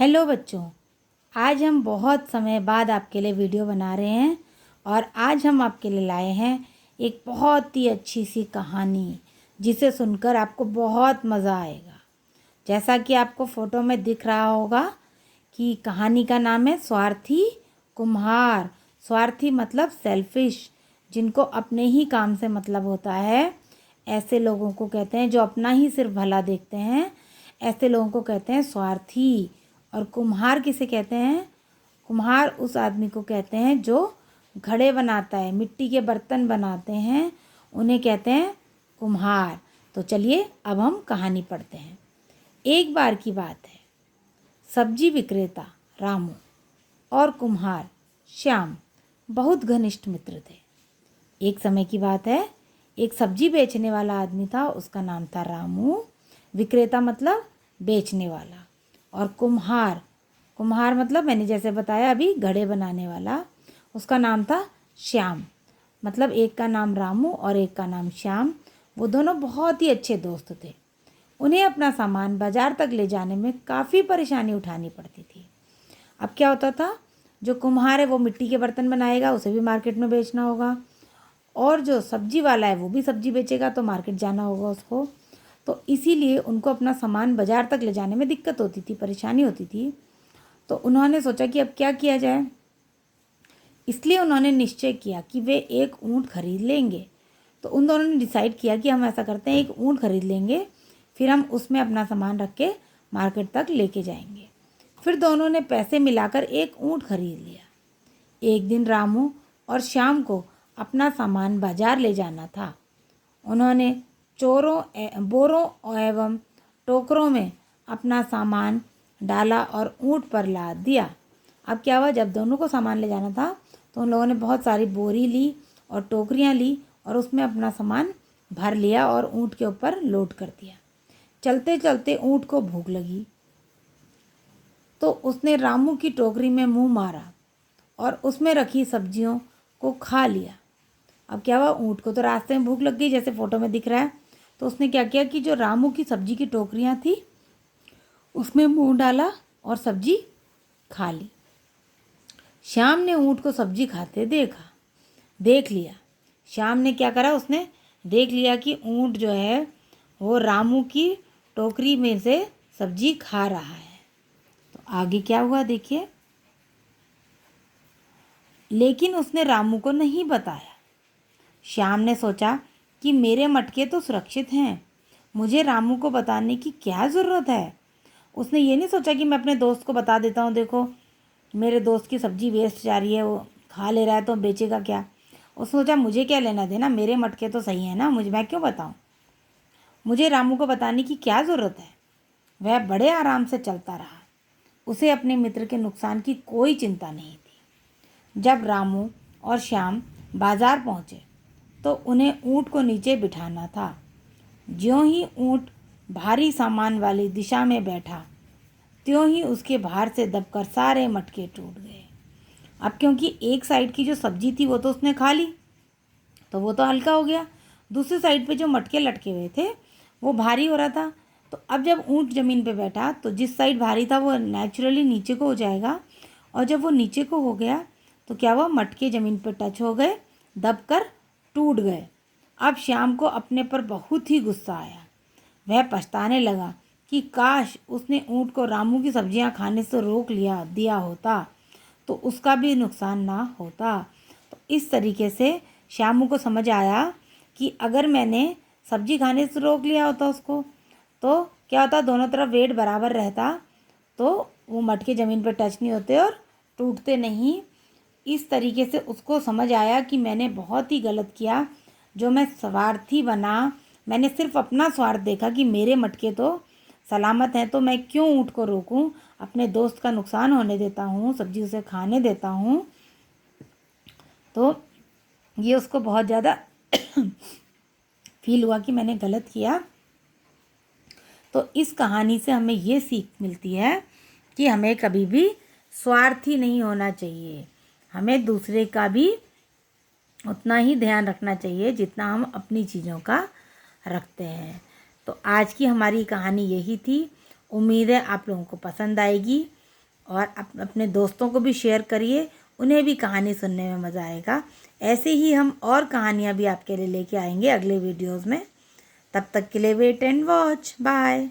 Hello बच्चों, आज हम बहुत समय बाद आपके लिए वीडियो बना रहे हैं और आज हम आपके लिए लाए हैं एक बहुत ही अच्छी सी कहानी जिसे सुनकर आपको बहुत मज़ा आएगा। जैसा कि आपको फ़ोटो में दिख रहा होगा कि कहानी का नाम है स्वार्थी कुम्हार। स्वार्थी मतलब सेल्फिश, जिनको अपने ही काम से मतलब होता है। ऐसे लोगों को कहते हैं जो अपना ही सिर्फ भला देखते हैं। ऐसे लोगों को कहते हैं स्वार्थी। और कुम्हार किसे कहते हैं? कुम्हार उस आदमी को कहते हैं जो घड़े बनाता है, मिट्टी के बर्तन बनाते हैं, उन्हें कहते हैं कुम्हार। तो चलिए अब हम कहानी पढ़ते हैं। एक बार की बात है, सब्जी विक्रेता रामू और कुम्हार श्याम बहुत घनिष्ठ मित्र थे। एक समय की बात है, एक सब्जी बेचने वाला आदमी था, उसका नाम था रामू। विक्रेता मतलब बेचने वाला, और कुम्हार, कुम्हार मतलब मैंने जैसे बताया अभी घड़े बनाने वाला, उसका नाम था श्याम। मतलब एक का नाम रामू और एक का नाम श्याम। वो दोनों बहुत ही अच्छे दोस्त थे। उन्हें अपना सामान बाज़ार तक ले जाने में काफ़ी परेशानी उठानी पड़ती थी। अब क्या होता था, जो कुम्हार है वो मिट्टी के बर्तन बनाएगा, उसे भी मार्केट में बेचना होगा, और जो सब्जी वाला है वो भी सब्जी बेचेगा तो मार्केट जाना होगा उसको। तो इसीलिए उनको अपना सामान बाज़ार तक ले जाने में दिक्कत होती थी, परेशानी होती थी। तो उन्होंने सोचा कि अब क्या किया जाए। इसलिए उन्होंने निश्चय किया कि वे एक ऊँट खरीद लेंगे। तो उन दोनों ने डिसाइड किया कि हम ऐसा करते हैं, एक ऊँट खरीद लेंगे, फिर हम उसमें अपना सामान रख के मार्केट तक लेके जाएंगे। फिर दोनों ने पैसे मिलाकर एक ऊँट खरीद लिया। एक दिन रामू और श्याम को अपना सामान बाजार ले जाना था। उन्होंने बोरों एवं टोकरों में अपना सामान डाला और ऊँट पर लाद दिया। अब क्या हुआ, जब दोनों को सामान ले जाना था तो उन लोगों ने बहुत सारी बोरी ली और टोकरियाँ ली और उसमें अपना सामान भर लिया और ऊँट के ऊपर लोड कर दिया। चलते चलते ऊँट को भूख लगी तो उसने रामू की टोकरी में मुंह मारा और उसमें रखी सब्जियों को खा लिया। अब क्या हुआ, ऊँट को तो रास्ते में भूख लग गई जैसे फ़ोटो में दिख रहा है। तो उसने क्या किया कि जो रामू की सब्जी की टोकरियाँ थी उसमें मुंह डाला और सब्जी खा ली। श्याम ने ऊँट को सब्जी खाते देख लिया। श्याम ने क्या करा, उसने देख लिया कि ऊँट जो है वो रामू की टोकरी में से सब्जी खा रहा है। तो आगे क्या हुआ देखिए। लेकिन उसने रामू को नहीं बताया। श्याम ने सोचा कि मेरे मटके तो सुरक्षित हैं, मुझे रामू को बताने की क्या ज़रूरत है। उसने ये नहीं सोचा कि मैं अपने दोस्त को बता देता हूँ, देखो मेरे दोस्त की सब्ज़ी वेस्ट जा रही है, वो खा ले रहा है तो बेचेगा क्या। उसने सोचा मुझे क्या लेना देना, मेरे मटके तो सही है ना, मैं क्यों बताऊँ, मुझे रामू को बताने की क्या ज़रूरत है। वह बड़े आराम से चलता रहा। उसे अपने मित्र के नुकसान की कोई चिंता नहीं थी। जब रामू और श्याम बाजार पहुँचे तो उन्हें ऊँट को नीचे बिठाना था। ज्यों ही ऊँट भारी सामान वाली दिशा में बैठा, त्यों ही उसके भार से दबकर सारे मटके टूट गए। अब क्योंकि एक साइड की जो सब्जी थी वो तो उसने खा ली, तो वो तो हल्का हो गया। दूसरी साइड पे जो मटके लटके हुए थे वो भारी हो रहा था। तो अब जब ऊँट ज़मीन पे बैठा तो जिस साइड भारी था वो नेचुरली नीचे को हो जाएगा, और जब वो नीचे को हो गया तो क्या हुआ, मटके ज़मीन पर टच हो गए, दबकर टूट गए। अब श्याम को अपने पर बहुत ही गुस्सा आया। वह पछताने लगा कि काश उसने ऊँट को रामू की सब्जियां खाने से रोक दिया होता तो उसका भी नुकसान ना होता। तो इस तरीके से श्यामू को समझ आया कि अगर मैंने सब्जी खाने से रोक लिया होता उसको, तो क्या होता, दोनों तरफ वेट बराबर रहता, तो वो मटके ज़मीन पर टच नहीं होते और टूटते नहीं। इस तरीके से उसको समझ आया कि मैंने बहुत ही गलत किया, जो मैं स्वार्थी बना। मैंने सिर्फ अपना स्वार्थ देखा कि मेरे मटके तो सलामत हैं, तो मैं क्यों ऊँट को रोकूं, अपने दोस्त का नुकसान होने देता हूँ, सब्जी उसे खाने देता हूँ। तो ये उसको बहुत ज़्यादा फील हुआ कि मैंने गलत किया। तो इस कहानी से हमें ये सीख मिलती है कि हमें कभी भी स्वार्थी नहीं होना चाहिए। हमें दूसरे का भी उतना ही ध्यान रखना चाहिए जितना हम अपनी चीज़ों का रखते हैं। तो आज की हमारी कहानी यही थी। उम्मीद है आप लोगों को पसंद आएगी। और अपने दोस्तों को भी शेयर करिए, उन्हें भी कहानी सुनने में मज़ा आएगा। ऐसे ही हम और कहानियाँ भी आपके लिए लेके आएंगे अगले वीडियोज़ में। तब तक के लिए वेट एंड वॉच। बाय।